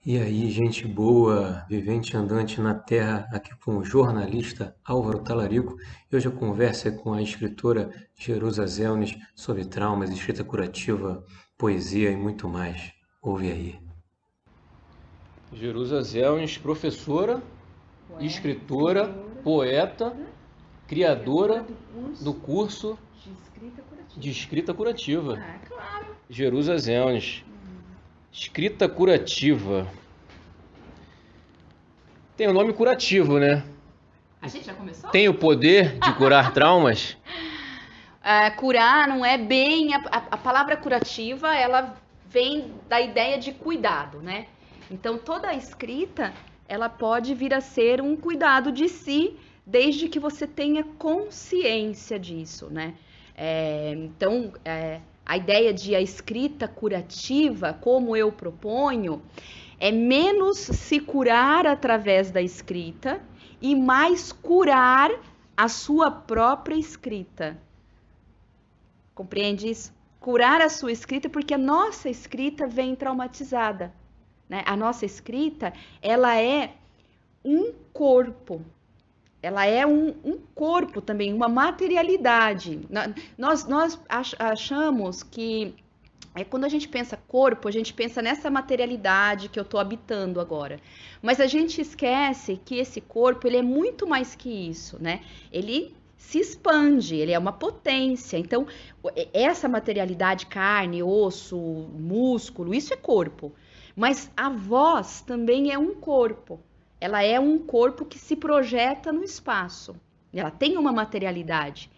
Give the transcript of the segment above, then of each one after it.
E aí, gente boa, vivente e andante na Terra, aqui com o jornalista Álvaro Talarico. E hoje a conversa é com a escritora Jerusa Zelnes sobre traumas, escrita curativa, poesia e muito mais. Ouve aí. Jerusa Zelnes, professora, Poeta, escritora, escritora, poeta, criadora criadora do curso de escrita curativa. de escrita curativa. Ah, claro. Jerusa Zelnes. Escrita curativa. Tem o nome curativo, né? A gente já começou? Tem o poder de curar traumas? Curar não é bem... A palavra curativa, ela vem da ideia de cuidado, né? Então, toda a escrita, ela pode vir a ser um cuidado de si, desde que você tenha consciência disso, né? Então, a ideia de a escrita curativa, como eu proponho, é menos se curar através da escrita e mais curar a sua própria escrita. Compreende isso? Curar a sua escrita, porque a nossa escrita vem traumatizada, né? A nossa escrita, ela é um corpo. Ela é um corpo também, uma materialidade. Nós achamos que quando a gente pensa corpo, a gente pensa nessa materialidade que eu estou habitando agora. Mas a gente esquece que esse corpo, ele é muito mais que isso, né? Ele se expande, ele é uma potência. Então, essa materialidade, carne, osso, músculo, isso é corpo. Mas a voz também é um corpo. Ela é um corpo que se projeta no espaço. Ela tem uma materialidade.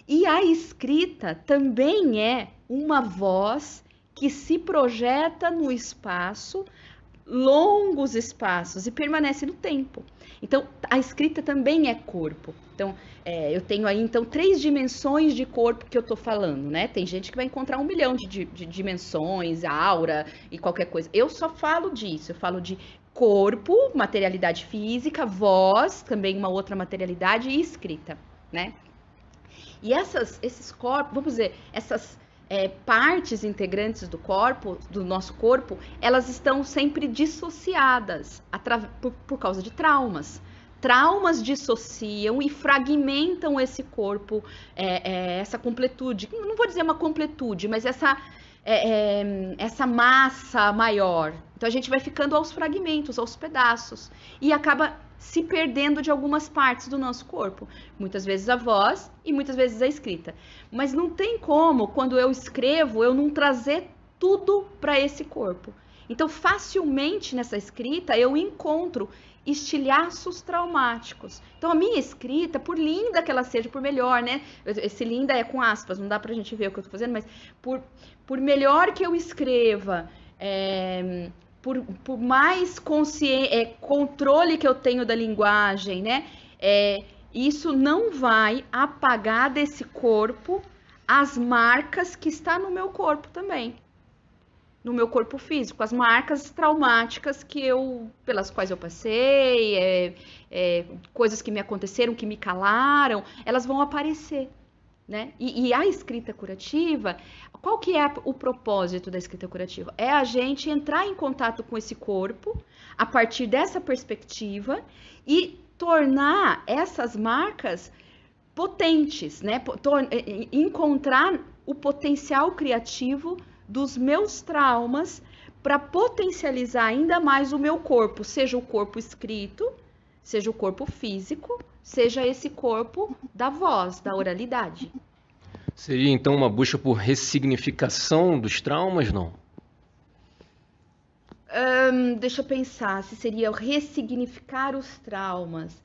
E a escrita também é uma voz que se projeta no espaço, longos espaços, e permanece no tempo. Então, a escrita também é corpo. Então, eu tenho aí, então, 3 dimensões de corpo que eu tô falando, né? Tem gente que vai encontrar 1 milhão de dimensões, aura e qualquer coisa. Eu só falo disso, eu falo de corpo, materialidade física, voz, também uma outra materialidade, e escrita, né? E esses corpos, vamos dizer, essas partes integrantes do nosso corpo, elas estão sempre dissociadas por causa de traumas. Traumas dissociam e fragmentam esse corpo, essa completude. Não vou dizer uma completude, mas essa massa maior. Então a gente vai ficando aos fragmentos, aos pedaços, e acaba se perdendo de algumas partes do nosso corpo. Muitas vezes a voz e muitas vezes a escrita. Mas não tem como, quando eu escrevo, eu não trazer tudo para esse corpo. Então, facilmente nessa escrita eu encontro estilhaços traumáticos. Então, a minha escrita, por linda que ela seja, por melhor, né? Esse linda é com aspas, não dá pra gente ver o que eu tô fazendo, mas por melhor que eu escreva, por mais controle que eu tenho da linguagem, né? Isso não vai apagar desse corpo as marcas que está no meu corpo também. No meu corpo físico, as marcas traumáticas pelas quais eu passei, coisas que me aconteceram, que me calaram, elas vão aparecer. Né? E a escrita curativa, qual que é o propósito da escrita curativa? É a gente entrar em contato com esse corpo a partir dessa perspectiva e tornar essas marcas potentes, né? Encontrar o potencial criativo dos meus traumas para potencializar ainda mais o meu corpo, seja o corpo escrito, seja o corpo físico, seja esse corpo da voz, da oralidade. Seria então uma busca por ressignificação dos traumas, não? Deixa eu pensar se seria ressignificar os traumas.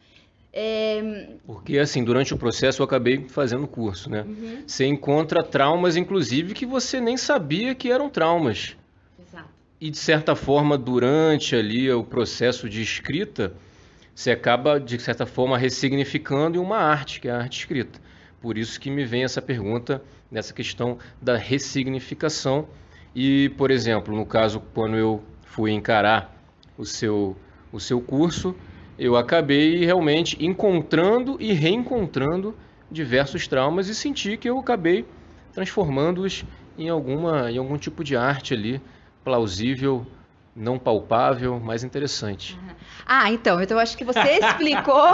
Porque assim, durante o processo eu acabei fazendo curso, né? Uhum. Você encontra traumas, inclusive, que você nem sabia que eram traumas. Exato. E de certa forma, durante ali o processo de escrita, você acaba, de certa forma, ressignificando em uma arte, que é a arte escrita. Por isso que me vem essa pergunta, nessa questão da ressignificação. E, por exemplo, no caso, quando eu fui encarar o seu curso, eu acabei realmente encontrando e reencontrando diversos traumas e senti que eu acabei transformando-os em algum tipo de arte ali, plausível não palpável, mais interessante. Então eu acho que você explicou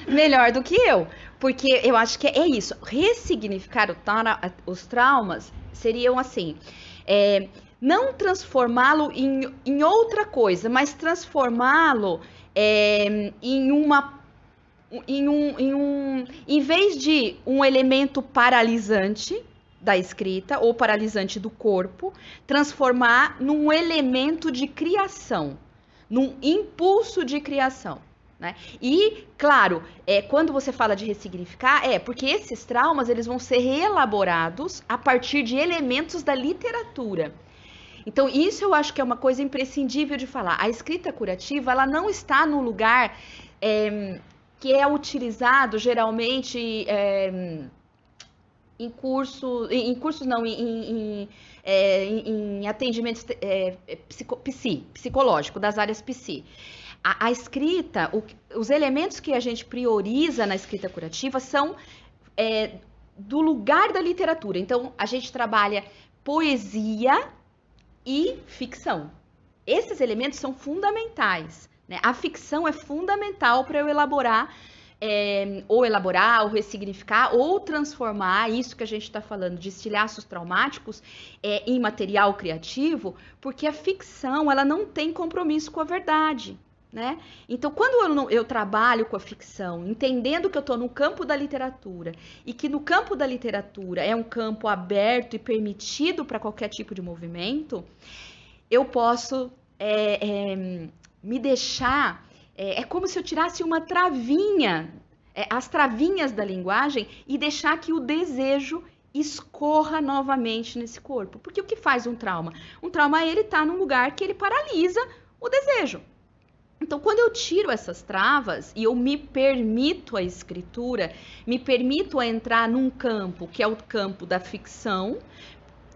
melhor do que eu, porque eu acho que é isso. Ressignificar os traumas seriam assim, não transformá-lo em outra coisa, mas transformá-lo em vez de um elemento paralisante da escrita ou paralisante do corpo, transformar num elemento de criação, num impulso de criação, né? E, claro, quando você fala de ressignificar, porque esses traumas eles vão ser reelaborados a partir de elementos da literatura. Então, isso eu acho que é uma coisa imprescindível de falar. A escrita curativa, ela não está no lugar que é utilizado geralmente em atendimentos psicológico, das áreas psi. A escrita, os elementos que a gente prioriza na escrita curativa são do lugar da literatura. Então, a gente trabalha poesia e ficção. Esses elementos são fundamentais, né? A ficção é fundamental para eu elaborar, ou ressignificar, ou transformar isso que a gente está falando de estilhaços traumáticos em material criativo, porque a ficção ela não tem compromisso com a verdade, né? Então, quando eu trabalho com a ficção, entendendo que eu estou no campo da literatura e que no campo da literatura é um campo aberto e permitido para qualquer tipo de movimento, eu posso me deixar... É como se eu tirasse uma travinha, as travinhas da linguagem e deixar que o desejo escorra novamente nesse corpo. Porque o que faz um trauma? Um trauma, ele está num lugar que ele paralisa o desejo. Então, quando eu tiro essas travas e eu me permito a escritura, me permito a entrar num campo que é o campo da ficção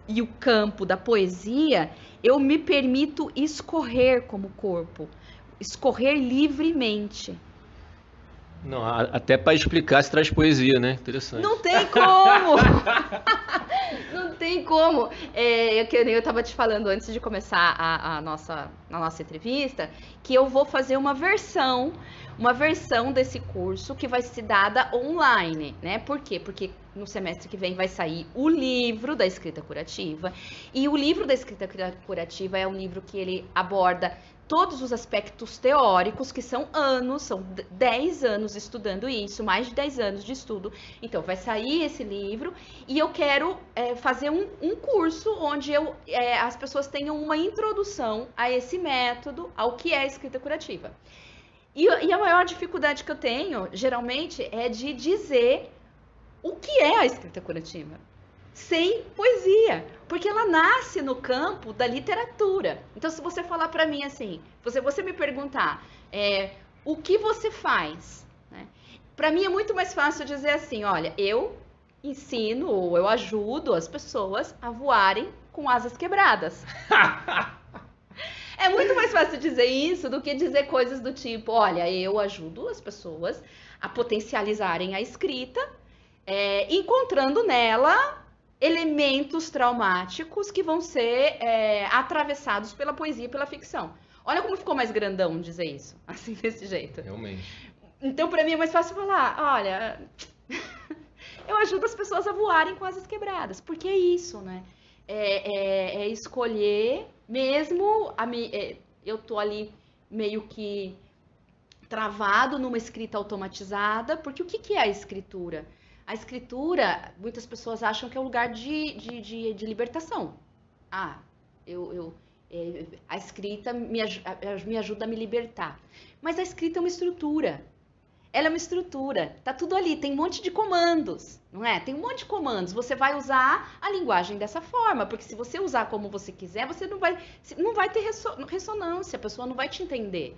e o campo da poesia, eu me permito escorrer como corpo. Escorrer livremente. Não, até para explicar se traz poesia, né? Interessante. Não tem como! Não tem como. Eu estava te falando antes de começar a nossa entrevista, que eu vou fazer uma versão desse curso que vai ser dada online, né? Por quê? Porque no semestre que vem vai sair o livro da escrita curativa, e o livro da escrita curativa é um livro que ele aborda todos os aspectos teóricos, que são 10 anos estudando isso, mais de 10 anos de estudo. Então, vai sair esse livro e eu quero fazer um curso onde as pessoas tenham uma introdução a esse método, ao que é a escrita curativa. E a maior dificuldade que eu tenho, geralmente, é de dizer o que é a escrita curativa. Sem poesia, porque ela nasce no campo da literatura. Então, se você falar para mim assim, você me perguntar o que você faz, né? Para mim é muito mais fácil dizer assim, olha, eu ensino ou eu ajudo as pessoas a voarem com asas quebradas. É muito mais fácil dizer isso do que dizer coisas do tipo, olha, eu ajudo as pessoas a potencializarem a escrita, encontrando nela elementos traumáticos que vão ser atravessados pela poesia e pela ficção. Olha como ficou mais grandão dizer isso, assim, desse jeito. Realmente. Então, para mim é mais fácil falar, olha, eu ajudo as pessoas a voarem com asas quebradas, porque é isso, né? É escolher, mesmo eu tô ali meio que travado numa escrita automatizada, porque o que é a escritura? A escritura, muitas pessoas acham que é um lugar de libertação. A escrita me ajuda a me libertar. Mas a escrita é uma estrutura. Ela é uma estrutura. Tá tudo ali, tem um monte de comandos, não é? Tem um monte de comandos. Você vai usar a linguagem dessa forma, porque se você usar como você quiser, você não vai ter ressonância, a pessoa não vai te entender.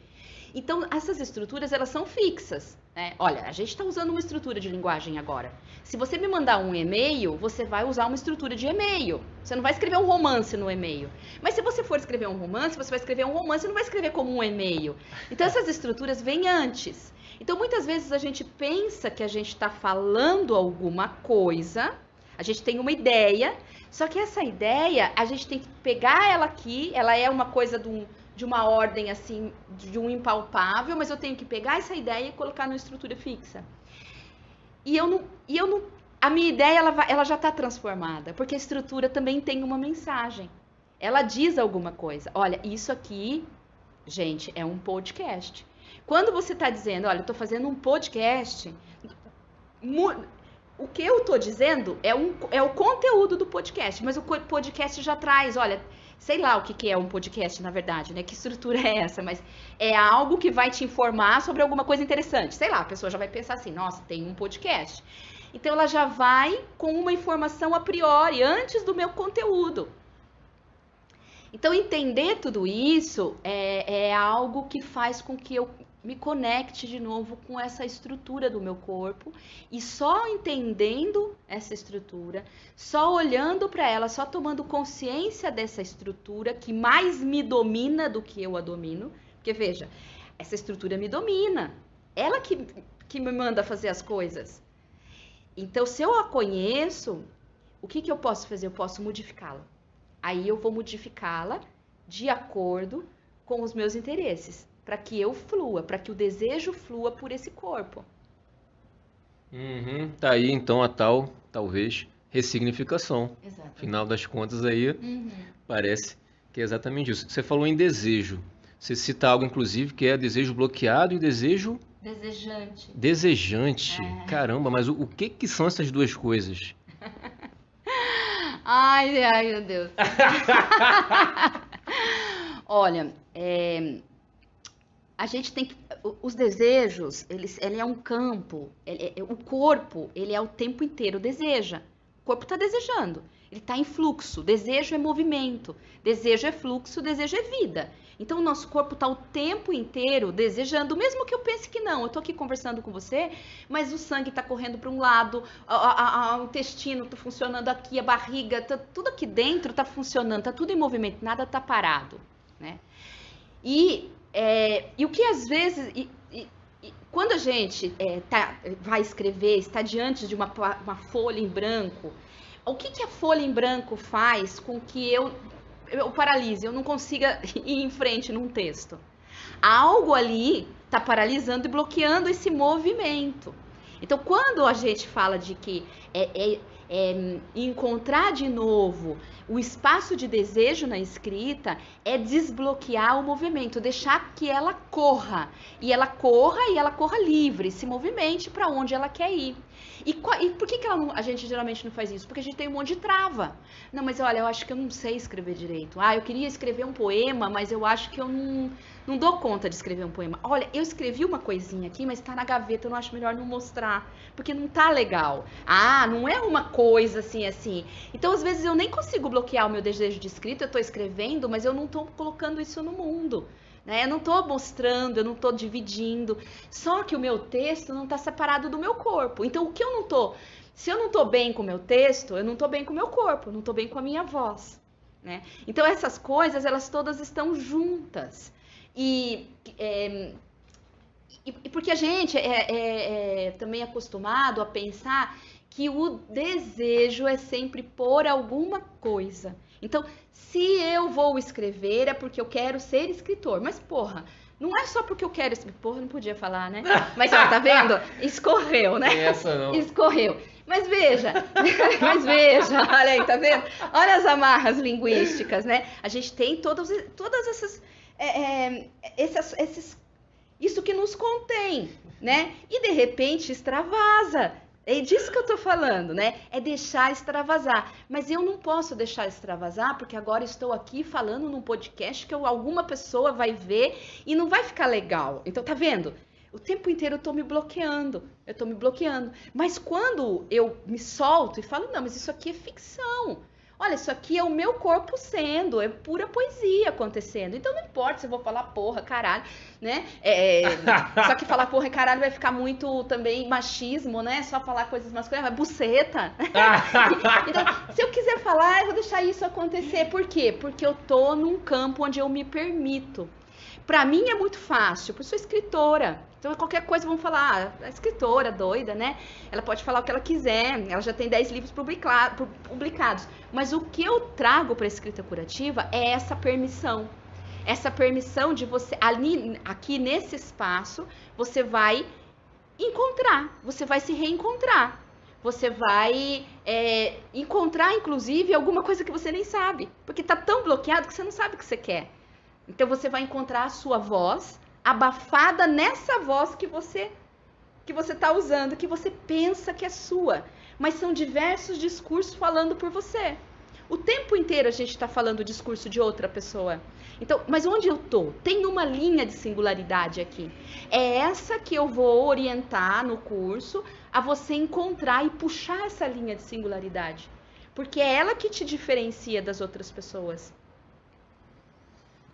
Então, essas estruturas, elas são fixas, né? Olha, a gente está usando uma estrutura de linguagem agora. Se você me mandar um e-mail, você vai usar uma estrutura de e-mail. Você não vai escrever um romance no e-mail. Mas se você for escrever um romance, você vai escrever um romance e não vai escrever como um e-mail. Então, essas estruturas vêm antes. Então, muitas vezes a gente pensa que a gente está falando alguma coisa, a gente tem uma ideia, só que essa ideia, a gente tem que pegar ela aqui, ela é uma coisa de de uma ordem assim, de um impalpável, mas eu tenho que pegar essa ideia e colocar numa estrutura fixa. E eu não, a minha ideia ela já está transformada, porque a estrutura também tem uma mensagem. Ela diz alguma coisa. Olha, isso aqui, gente, é um podcast. Quando você está dizendo, olha, eu estou fazendo um podcast, o que eu estou dizendo é o conteúdo do podcast, mas o podcast já traz, olha, sei lá o que é um podcast, na verdade, né? Que estrutura é essa? Mas é algo que vai te informar sobre alguma coisa interessante. Sei lá, a pessoa já vai pensar assim, nossa, tem um podcast. Então, ela já vai com uma informação a priori, antes do meu conteúdo. Então, entender tudo isso é algo que faz com que eu me conecte de novo com essa estrutura do meu corpo, e só entendendo essa estrutura, só olhando para ela, só tomando consciência dessa estrutura que mais me domina do que eu a domino, porque veja, essa estrutura me domina, ela que me manda fazer as coisas. Então, se eu a conheço, o que eu posso fazer? Eu posso modificá-la. Aí eu vou modificá-la de acordo com os meus interesses, para que eu flua, para que o desejo flua por esse corpo. Tá aí então a tal, talvez, ressignificação. Exato. Afinal das contas aí, parece que é exatamente isso. Você falou em desejo. Você cita algo, inclusive, que é desejo bloqueado e desejo... Desejante. Desejante. Caramba, mas o que são essas duas coisas? Ai, meu Deus. Olha, a gente tem que... Os desejos, ele é um campo. O corpo, ele é o tempo inteiro deseja. O corpo está desejando. Ele está em fluxo. Desejo é movimento. Desejo é fluxo, desejo é vida. Então, o nosso corpo está o tempo inteiro desejando, mesmo que eu pense que não. Eu estou aqui conversando com você, mas o sangue está correndo para um lado, o intestino está funcionando aqui, a barriga, tudo aqui dentro está funcionando, está tudo em movimento, nada está parado, né? E o que às vezes... quando a gente vai escrever, está diante de uma folha em branco, o que a folha em branco faz com que eu paralise, eu não consiga ir em frente num texto? Algo ali está paralisando e bloqueando esse movimento. Então, quando a gente fala de que encontrar de novo o espaço de desejo na escrita, é desbloquear o movimento, deixar que ela corra. E ela corra livre, se movimente para onde ela quer ir. E por que a gente geralmente não faz isso? Porque a gente tem um monte de trava. Não, mas olha, eu acho que eu não sei escrever direito. Eu queria escrever um poema, mas eu acho que eu não dou conta de escrever um poema. Olha, eu escrevi uma coisinha aqui, mas tá na gaveta, eu não acho melhor não mostrar, porque não tá legal. Não é uma coisa assim. Então, às vezes, eu nem consigo bloquear o meu desejo de escrita, eu tô escrevendo, mas eu não tô colocando isso no mundo. Eu não estou mostrando, eu não estou dividindo, só que o meu texto não está separado do meu corpo. Então, se eu não estou bem com o meu texto, eu não estou bem com o meu corpo, não estou bem com a minha voz, né? Então, essas coisas, elas todas estão juntas. E porque a gente é também acostumado a pensar que o desejo é sempre por alguma coisa. Então, se eu vou escrever é porque eu quero ser escritor. Mas, porra, não é só porque eu quero escrever. Porra, não podia falar, né? Mas, ó, tá vendo? Escorreu, né? Tem essa não. Escorreu. Mas veja, olha aí, tá vendo? Olha as amarras linguísticas, né? A gente tem todas essas... isso que nos contém, né? E, de repente, extravasa. É disso que eu tô falando, né? É deixar extravasar. Mas eu não posso deixar extravasar, porque agora estou aqui falando num podcast que alguma pessoa vai ver e não vai ficar legal. Então, tá vendo? O tempo inteiro eu tô me bloqueando. Mas quando eu me solto e falo, não, mas isso aqui é ficção. Olha, isso aqui é o meu corpo sendo, é pura poesia acontecendo. Então não importa se eu vou falar porra, caralho, né? Só que falar porra e caralho vai ficar muito também machismo, né? Só falar coisas masculinas, buceta. Então, se eu quiser falar, eu vou deixar isso acontecer. Por quê? Porque eu tô num campo onde eu me permito. Pra mim é muito fácil, porque eu sou escritora. Então, qualquer coisa vão falar, a escritora doida, né? Ela pode falar o que ela quiser, ela já tem 10 livros publicados. Mas o que eu trago para a escrita curativa é essa permissão. essa permissão de você, ali, aqui nesse espaço, você vai encontrar, você vai se reencontrar. Você vai encontrar, inclusive, alguma coisa que você nem sabe. Porque tá tão bloqueado que você não sabe o que você quer. Então você vai encontrar a sua voz abafada nessa voz que você está usando, que você pensa que é sua. Mas são diversos discursos falando por você. O tempo inteiro a gente está falando o discurso de outra pessoa. Então, mas onde eu tô? Tem uma linha de singularidade aqui. É essa que eu vou orientar no curso a você encontrar e puxar essa linha de singularidade. Porque é ela que te diferencia das outras pessoas.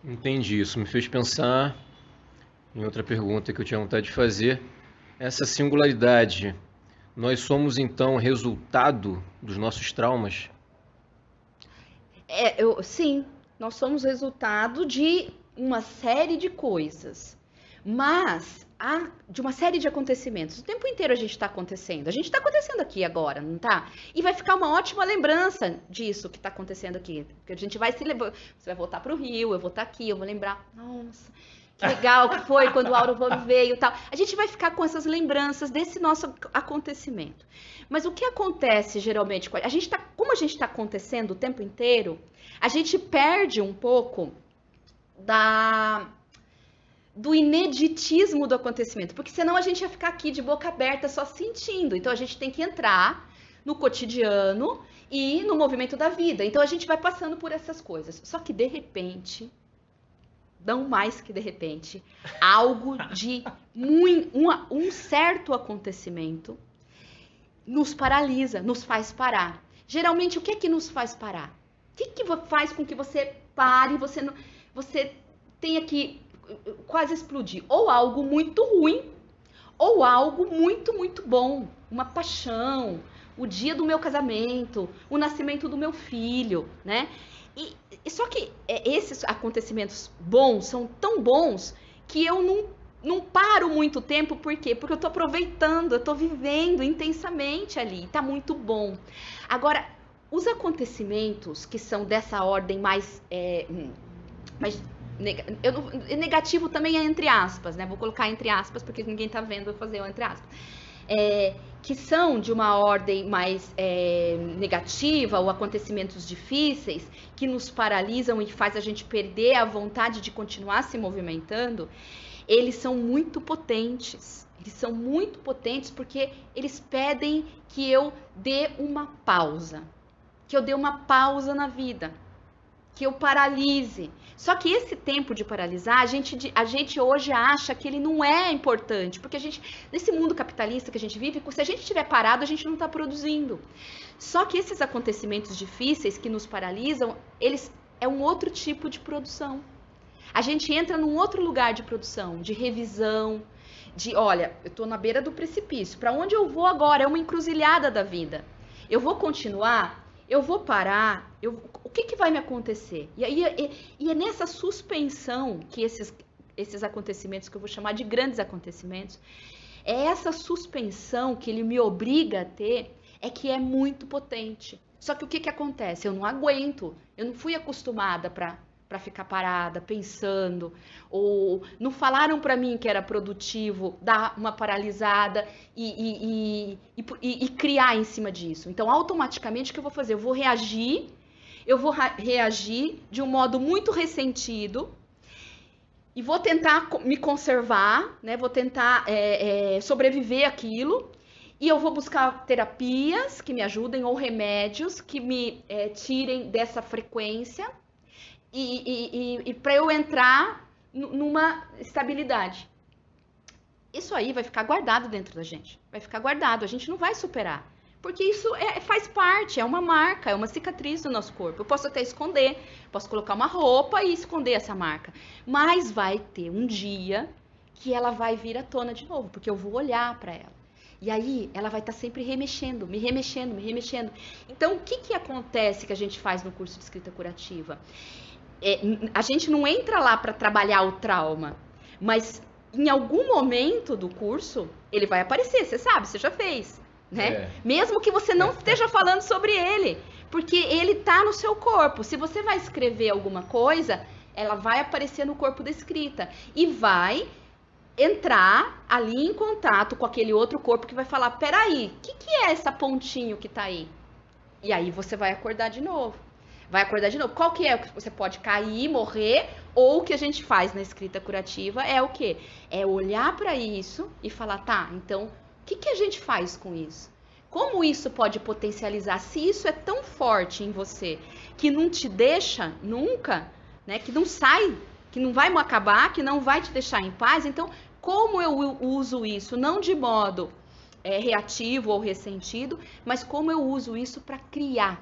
Entendi. Isso me fez pensar em outra pergunta que eu tinha vontade de fazer. Essa singularidade, nós somos então resultado dos nossos traumas? Sim, nós somos resultado de uma série de coisas, mas de uma série de acontecimentos. O tempo inteiro a gente está acontecendo. A gente está acontecendo aqui agora, não tá? E vai ficar uma ótima lembrança disso que está acontecendo aqui. Porque a gente vai se lembrar. Você vai voltar para o Rio, eu vou estar aqui, eu vou lembrar. Nossa, que legal que foi quando o Aurovone veio e tal. A gente vai ficar com essas lembranças desse nosso acontecimento. Mas o que acontece geralmente com como a gente está acontecendo o tempo inteiro, a gente perde um pouco do ineditismo do acontecimento, porque senão a gente ia ficar aqui de boca aberta só sentindo. Então a gente tem que entrar no cotidiano e no movimento da vida. Então a gente vai passando por essas coisas. Só que de repente, não mais que de repente, algo de um certo acontecimento nos paralisa, nos faz parar. Geralmente, o que é que nos faz parar? O que faz com que você pare, você tenha que quase explodir? Ou algo muito ruim, ou algo muito, muito bom. Uma paixão, o dia do meu casamento, o nascimento do meu filho, né? E só que esses acontecimentos bons são tão bons que eu não paro muito tempo. Por quê? Porque eu tô aproveitando, eu tô vivendo intensamente ali, tá muito bom. Agora, os acontecimentos que são dessa ordem mais negativo também é entre aspas, né? Vou colocar entre aspas porque ninguém tá vendo eu fazer o entre aspas. Que são de uma ordem mais negativa, ou acontecimentos difíceis, que nos paralisam e faz a gente perder a vontade de continuar se movimentando, eles são muito potentes. Eles são muito potentes porque eles pedem que eu dê uma pausa. Que eu dê uma pausa na vida. Que eu paralise. Só que esse tempo de paralisar, a gente hoje acha que ele não é importante, porque nesse mundo capitalista que a gente vive, se a gente estiver parado, a gente não está produzindo. Só que esses acontecimentos difíceis que nos paralisam, eles é um outro tipo de produção. A gente entra num outro lugar de produção, de revisão, olha, eu estou na beira do precipício, para onde eu vou agora? É uma encruzilhada da vida. Eu vou continuar? Eu vou parar? O que vai me acontecer? E é nessa suspensão que esses acontecimentos, que eu vou chamar de grandes acontecimentos, é essa suspensão que ele me obriga a ter, que é muito potente. Só que o que acontece? Eu não aguento, eu não fui acostumada para ficar parada, pensando, ou não falaram para mim que era produtivo dar uma paralisada e criar em cima disso. Então, automaticamente, o que eu vou fazer? Eu vou reagir de um modo muito ressentido e vou tentar me conservar, né? Vou tentar sobreviver àquilo. E eu vou buscar terapias que me ajudem ou remédios que me tirem dessa frequência e para eu entrar numa estabilidade. Isso aí vai ficar guardado dentro da gente. Vai ficar guardado, a gente não vai superar. Porque isso faz parte, é uma marca, é uma cicatriz do nosso corpo. Eu posso até esconder, posso colocar uma roupa e esconder essa marca. Mas vai ter um dia que ela vai vir à tona de novo, porque eu vou olhar para ela. E aí ela vai estar sempre remexendo, me remexendo, me remexendo. Então, o que acontece que a gente faz no curso de escrita curativa? A gente não entra lá para trabalhar o trauma, mas em algum momento do curso ele vai aparecer, você sabe, você já fez, né? Mesmo que você não esteja falando sobre ele, porque ele está no seu corpo. Se você vai escrever alguma coisa, ela vai aparecer no corpo da escrita e vai entrar ali em contato com aquele outro corpo que vai falar, peraí, o que é essa pontinho que tá aí? E aí você vai acordar de novo. Vai acordar de novo. Qual que é o que você pode cair, morrer, ou o que a gente faz na escrita curativa é o quê? É olhar para isso e falar, tá, então, o que a gente faz com isso? Como isso pode potencializar? Se isso é tão forte em você, que não te deixa nunca, né, que não sai, que não vai acabar, que não vai te deixar em paz, então, como eu uso isso? Não de modo reativo ou ressentido, mas como eu uso isso para criar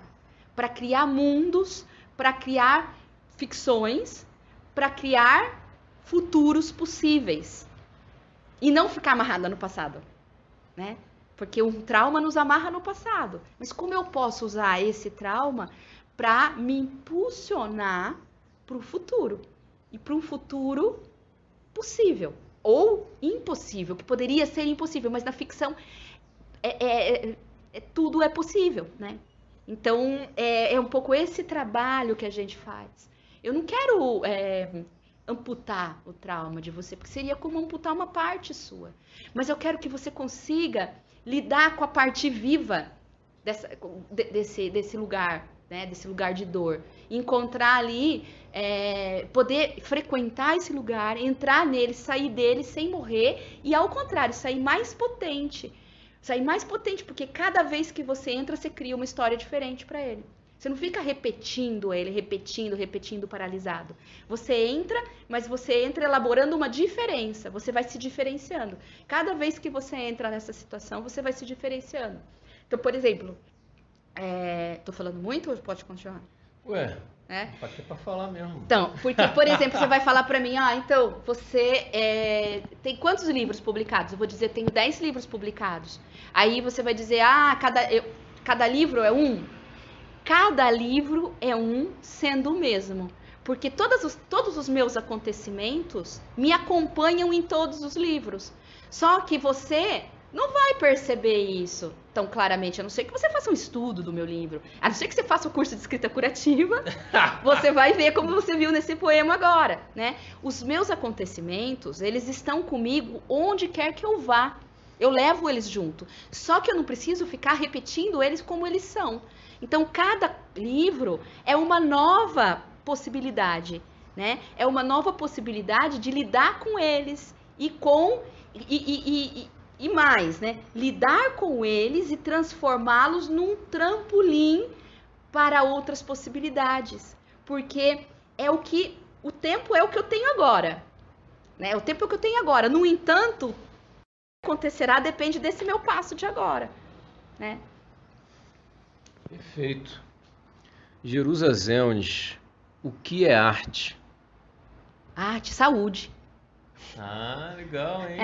mundos, para criar ficções, para criar futuros possíveis e não ficar amarrada no passado, né? Porque o trauma nos amarra no passado. Mas como eu posso usar esse trauma para me impulsionar para o futuro e para um futuro possível ou impossível, que poderia ser impossível, mas na ficção tudo é possível, né? Então, é um pouco esse trabalho que a gente faz. Eu não quero amputar o trauma de você, porque seria como amputar uma parte sua. Mas eu quero que você consiga lidar com a parte viva desse lugar, né? Desse lugar de dor. Encontrar ali, poder frequentar esse lugar, entrar nele, sair dele sem morrer e, ao contrário, sair mais potente. Sair mais potente, porque cada vez que você entra, você cria uma história diferente para ele. Você não fica repetindo ele, repetindo paralisado. Você entra, mas você entra elaborando uma diferença. Você vai se diferenciando. Cada vez que você entra nessa situação, você vai se diferenciando. Então, por exemplo, tô falando muito ou pode continuar? Ué, aqui é pra falar mesmo. Então, porque, por exemplo, você vai falar pra mim, então, você tem quantos livros publicados? Eu vou dizer, tenho 10 livros publicados. Aí você vai dizer, cada livro é um? Cada livro é um sendo o mesmo. Porque todos os meus acontecimentos me acompanham em todos os livros. Só que você não vai perceber isso tão claramente, a não ser que você faça um estudo do meu livro. A não ser que você faça o curso de escrita curativa, você vai ver como você viu nesse poema agora, né? Os meus acontecimentos, eles estão comigo onde quer que eu vá. Eu levo eles junto. Só que eu não preciso ficar repetindo eles como eles são. Então, cada livro é uma nova possibilidade, né? É uma nova possibilidade de lidar com eles e mais, né? Lidar com eles e transformá-los num trampolim para outras possibilidades. Porque o tempo é o que eu tenho agora, né? O tempo é o que eu tenho agora. No entanto, o que acontecerá depende desse meu passo de agora, né? Perfeito. Jerusa Zeunes, o que é arte? Arte, saúde. Ah, legal, hein?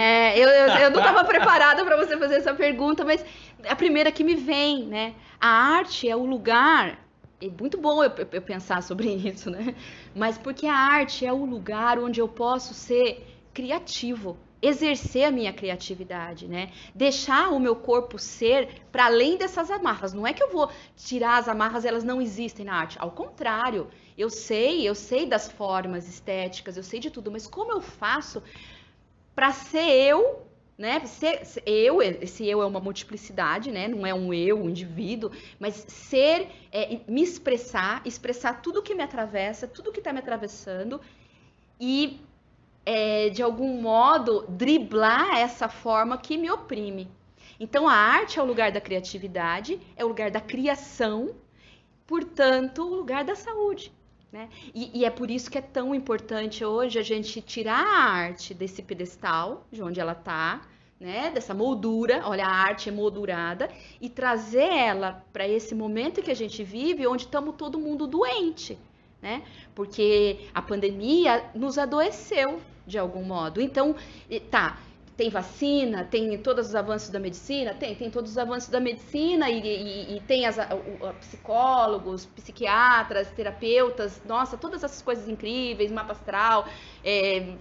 Eu não estava preparada para você fazer essa pergunta, mas a primeira que me vem, né? A arte é o lugar, é muito bom eu pensar sobre isso, né? Mas porque a arte é o lugar onde eu posso ser criativo, exercer a minha criatividade, né? Deixar o meu corpo ser para além dessas amarras. Não é que eu vou tirar as amarras, elas não existem na arte. Ao contrário, eu sei das formas estéticas, eu sei de tudo, mas como eu faço para ser eu, né? Esse eu é uma multiplicidade, né? Não é um eu, um indivíduo, mas ser, me expressar tudo que me atravessa, tudo que está me atravessando e de algum modo, driblar essa forma que me oprime. Então, a arte é o lugar da criatividade, é o lugar da criação, portanto, o lugar da saúde, né? E é por isso que é tão importante hoje a gente tirar a arte desse pedestal, de onde ela está, né? Dessa moldura, olha, a arte é moldurada, e trazer ela para esse momento que a gente vive, onde estamos todo mundo doente, né? Porque a pandemia nos adoeceu de algum modo. Então, tem vacina, tem todos os avanços da medicina, tem todos os avanços da medicina e tem psicólogos, psiquiatras, terapeutas, nossa, todas essas coisas incríveis, mapa astral,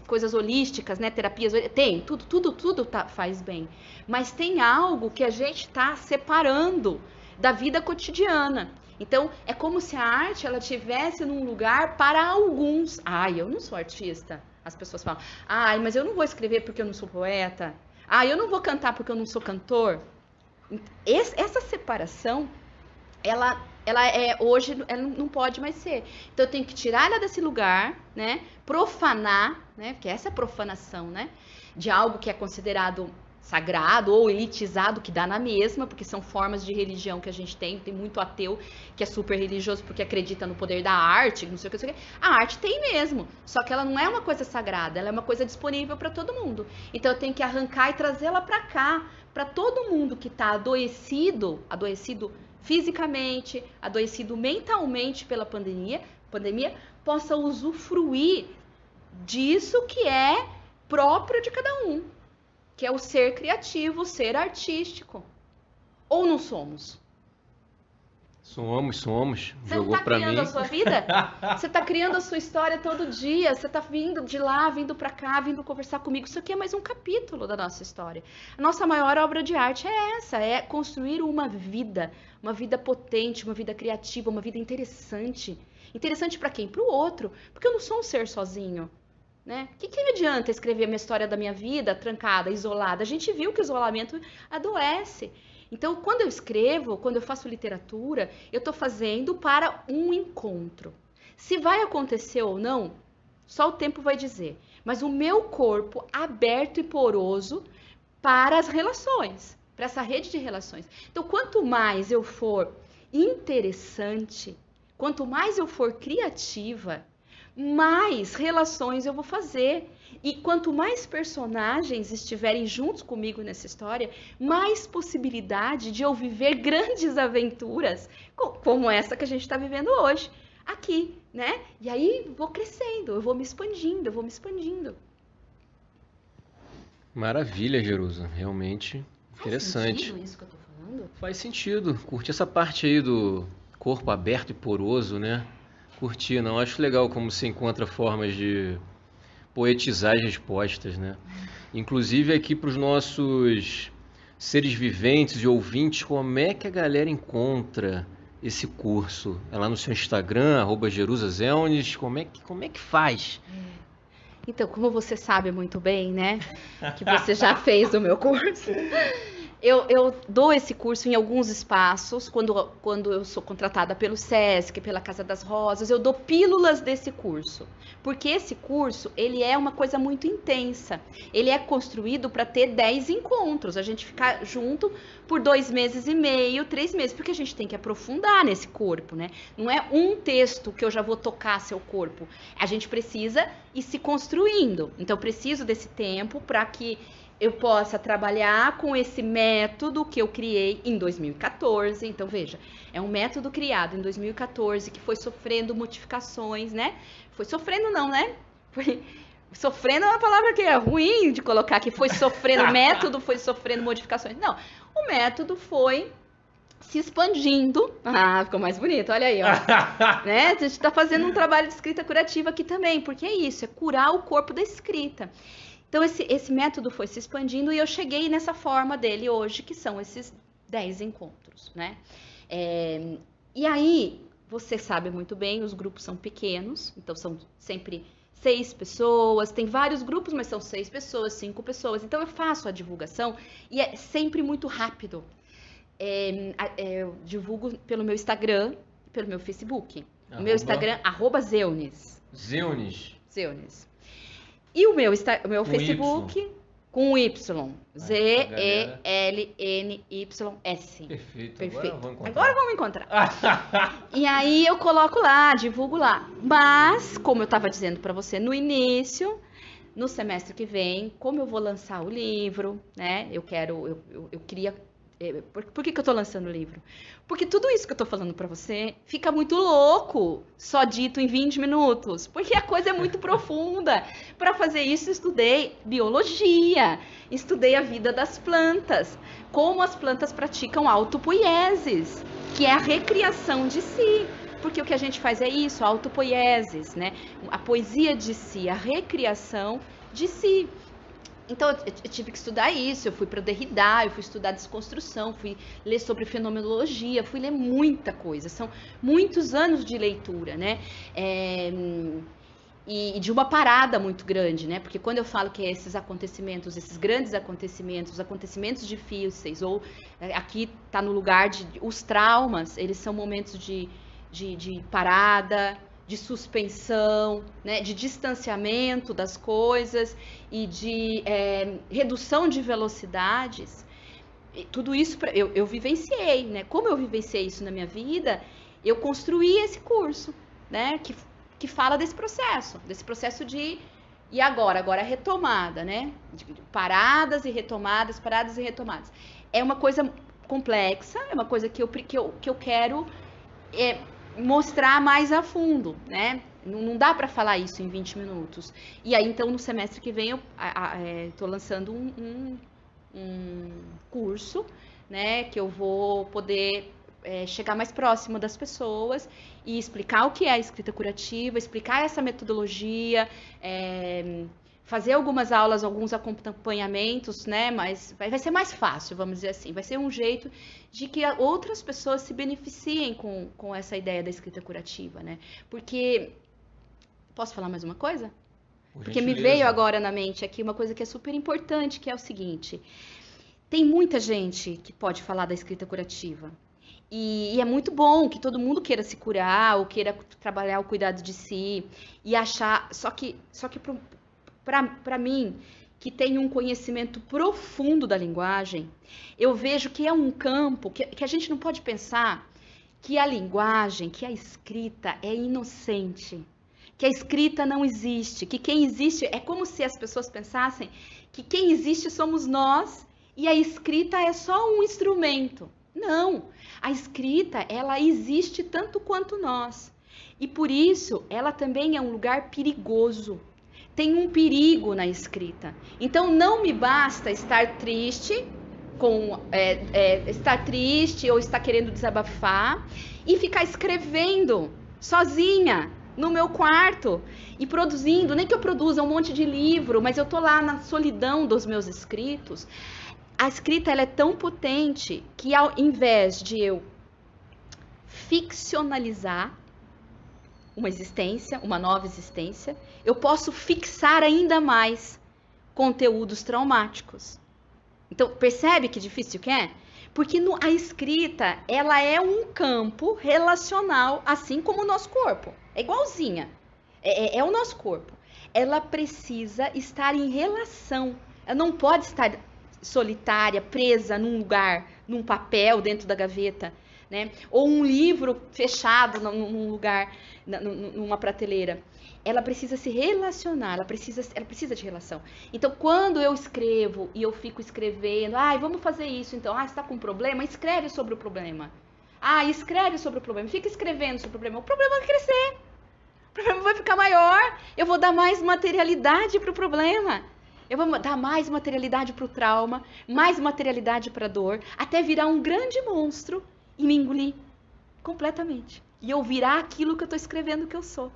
coisas holísticas, né, terapias, tudo faz bem. Mas tem algo que a gente está separando da vida cotidiana. Então, é como se a arte ela tivesse num lugar para alguns. Ai, eu não sou artista. As pessoas falam, ai, mas eu não vou escrever porque eu não sou poeta. Ai, eu não vou cantar porque eu não sou cantor. Essa separação, ela é hoje, ela não pode mais ser. Então, eu tenho que tirar ela desse lugar, né? Profanar, né? Porque essa é a profanação, né? De algo que é considerado sagrado ou elitizado, que dá na mesma, porque são formas de religião que a gente tem muito ateu que é super religioso porque acredita no poder da arte, não sei o que, não sei o que. A arte tem mesmo, só que ela não é uma coisa sagrada, ela é uma coisa disponível para todo mundo. Então eu tenho que arrancar e trazê-la para cá, para todo mundo que está adoecido fisicamente, adoecido mentalmente pela pandemia, possa usufruir disso que é próprio de cada um, que é o ser criativo, o ser artístico. Ou não somos? Somos. Você Jogou não tá pra criando mim. a sua vida? Você tá criando a sua história todo dia. Você tá vindo de lá, vindo pra cá, vindo conversar comigo. Isso aqui é mais um capítulo da nossa história. A nossa maior obra de arte é essa, é construir uma vida potente, uma vida criativa, uma vida interessante. Interessante pra quem? Pro outro. Porque eu não sou um ser sozinho. Né? O que me adianta escrever a minha história da minha vida trancada, isolada? A gente viu que o isolamento adoece. Então, quando eu escrevo, quando eu faço literatura, eu estou fazendo para um encontro. Se vai acontecer ou não, só o tempo vai dizer. Mas o meu corpo aberto e poroso para as relações, para essa rede de relações. Então, quanto mais eu for interessante, quanto mais eu for criativa, mais relações eu vou fazer. E quanto mais personagens estiverem juntos comigo nessa história, mais possibilidade de eu viver grandes aventuras, como essa que a gente está vivendo hoje, aqui, né? E aí vou crescendo, eu vou me expandindo. Maravilha, Jerusa. Realmente interessante. Faz sentido isso que eu tô falando? Faz sentido. Curti essa parte aí do corpo aberto e poroso, né? Curti, não. Acho legal como se encontra formas de poetizar as respostas, né? Inclusive aqui para os nossos seres viventes e ouvintes, como é que a galera encontra esse curso? É lá no seu Instagram, @jerusazelnes, como é que faz? Então, como você sabe muito bem, né, que você já fez o meu curso, eu dou esse curso em alguns espaços, quando eu sou contratada pelo SESC, pela Casa das Rosas, eu dou pílulas desse curso. Porque esse curso, ele é uma coisa muito intensa. Ele é construído para ter 10 encontros, a gente ficar junto por 2 meses e meio, 3 meses, porque a gente tem que aprofundar nesse corpo, né? Não é um texto que eu já vou tocar seu corpo. A gente precisa ir se construindo. Então, eu preciso desse tempo para que eu possa trabalhar com esse método que eu criei em 2014. Então, veja, é um método criado em 2014 que foi sofrendo modificações, né? Foi sofrendo não, né? Foi sofrendo é uma palavra que é ruim de colocar aqui. Foi sofrendo, o método foi sofrendo modificações. Não, o método foi se expandindo. Ah, ficou mais bonito, olha aí, ó. Né? A gente tá fazendo um trabalho de escrita curativa aqui também, porque é isso, é curar o corpo da escrita. Então, esse método foi se expandindo e eu cheguei nessa forma dele hoje, que são esses 10 encontros, né? E aí, você sabe muito bem, os grupos são pequenos, então são sempre 6 pessoas, tem vários grupos, mas são 6 pessoas, 5 pessoas. Então, eu faço a divulgação e é sempre muito rápido. Eu divulgo pelo meu Instagram, pelo meu Facebook. O meu Instagram, @Zeunes. Zeunes. E o meu Facebook com Y. ZELNYS. Perfeito. Agora vamos encontrar. E aí eu coloco lá, divulgo lá. Mas, como eu estava dizendo para você no início, no semestre que vem, como eu vou lançar o livro, né? Eu queria... Por que eu tô lançando o livro? Porque tudo isso que eu tô falando pra você fica muito louco, só dito em 20 minutos. Porque a coisa é muito profunda. Para fazer isso, eu estudei biologia, estudei a vida das plantas, como as plantas praticam autopoieses, que é a recriação de si. Porque o que a gente faz é isso, a autopoieses, né? A poesia de si, a recriação de si. Então eu tive que estudar isso, eu fui para o Derrida, eu fui estudar desconstrução, fui ler sobre fenomenologia, fui ler muita coisa, são muitos anos de leitura, né? E de uma parada muito grande, né? Porque quando eu falo que esses acontecimentos, esses grandes acontecimentos, os acontecimentos difíceis, ou aqui está no lugar de os traumas, eles são momentos de parada, de suspensão, né, de distanciamento das coisas e de redução de velocidades. E tudo isso eu vivenciei, né? Como eu vivenciei isso na minha vida, eu construí esse curso, né? Que fala desse processo de e agora a retomada, né? De paradas e retomadas, paradas e retomadas. É uma coisa complexa, é uma coisa que eu quero mostrar mais a fundo, né? Não dá para falar isso em 20 minutos. E aí, então, no semestre que vem, eu estou lançando um curso, né? Que eu vou poder chegar mais próximo das pessoas e explicar o que é a escrita curativa, explicar essa metodologia, fazer algumas aulas, alguns acompanhamentos, né? Mas vai ser mais fácil, vamos dizer assim. Vai ser um jeito de que outras pessoas se beneficiem com essa ideia da escrita curativa, né? Porque... Posso falar mais uma coisa? Porque me veio agora na mente aqui uma coisa que é super importante, que é o seguinte. Tem muita gente que pode falar da escrita curativa. E é muito bom que todo mundo queira se curar, ou queira trabalhar o cuidado de si, e achar... Só que para mim, que tem um conhecimento profundo da linguagem, eu vejo que é um campo que a gente não pode pensar que a linguagem, que a escrita é inocente, que a escrita não existe, que quem existe é como se as pessoas pensassem que quem existe somos nós e a escrita é só um instrumento. Não, a escrita ela existe tanto quanto nós e por isso ela também é um lugar perigoso. Tem um perigo na escrita. Então não me basta estar triste, estar triste ou estar querendo desabafar e ficar escrevendo sozinha no meu quarto e produzindo, nem que eu produza um monte de livro, mas eu tô lá na solidão dos meus escritos. A escrita ela é tão potente que ao invés de eu ficcionalizar uma existência, uma nova existência, eu posso fixar ainda mais conteúdos traumáticos. Então, percebe que difícil que é? Porque a escrita, ela é um campo relacional, assim como o nosso corpo. É igualzinha. É o nosso corpo. Ela precisa estar em relação. Ela não pode estar solitária, presa num lugar, num papel dentro da gaveta, né? Ou um livro fechado num lugar, numa prateleira. Ela precisa se relacionar, ela precisa de relação. Então, quando eu escrevo e eu fico escrevendo, vamos fazer isso, então, você está com um problema? Escreve sobre o problema. Escreve sobre o problema, fica escrevendo sobre o problema vai crescer, o problema vai ficar maior, eu vou dar mais materialidade para o problema. Eu vou dar mais materialidade para o trauma, mais materialidade para a dor, até virar um grande monstro e me engolir completamente. E eu virar aquilo que eu estou escrevendo que eu sou.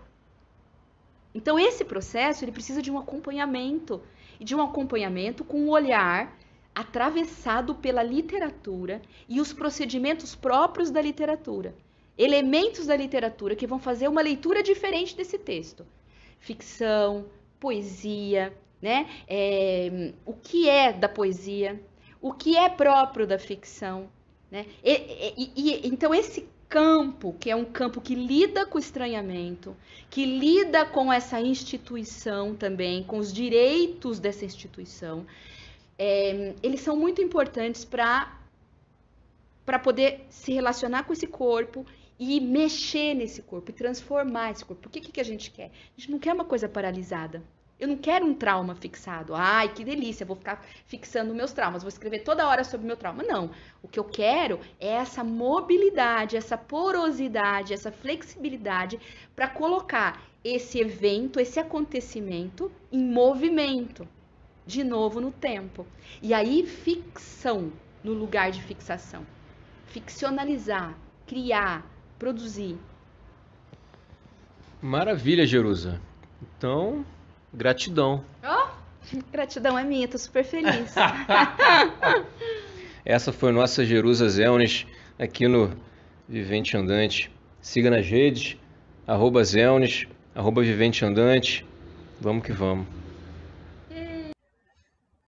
Então, esse processo ele precisa de um acompanhamento. E de um acompanhamento com um olhar atravessado pela literatura e os procedimentos próprios da literatura. Elementos da literatura que vão fazer uma leitura diferente desse texto. Ficção, poesia, né? O que é da poesia, o que é próprio da ficção, né? Então esse campo, que é um campo que lida com o estranhamento, que lida com essa instituição também, com os direitos dessa instituição, eles são muito importantes para poder se relacionar com esse corpo e mexer nesse corpo, e transformar esse corpo. Porque o que a gente quer? A gente não quer uma coisa paralisada. Eu não quero um trauma fixado. Que delícia, vou ficar fixando meus traumas, vou escrever toda hora sobre meu trauma. Não, o que eu quero é essa mobilidade, essa porosidade, essa flexibilidade para colocar esse evento, esse acontecimento em movimento, de novo no tempo. E aí, ficção no lugar de fixação. Ficcionalizar, criar, produzir. Maravilha, Jerusa. Então... Gratidão. Gratidão é minha, tô super feliz. Essa foi nossa Jerusa Zelnes aqui no Vivente Andante. Siga nas redes, @Zelnes, @Vivente Andante. Vamos que vamos.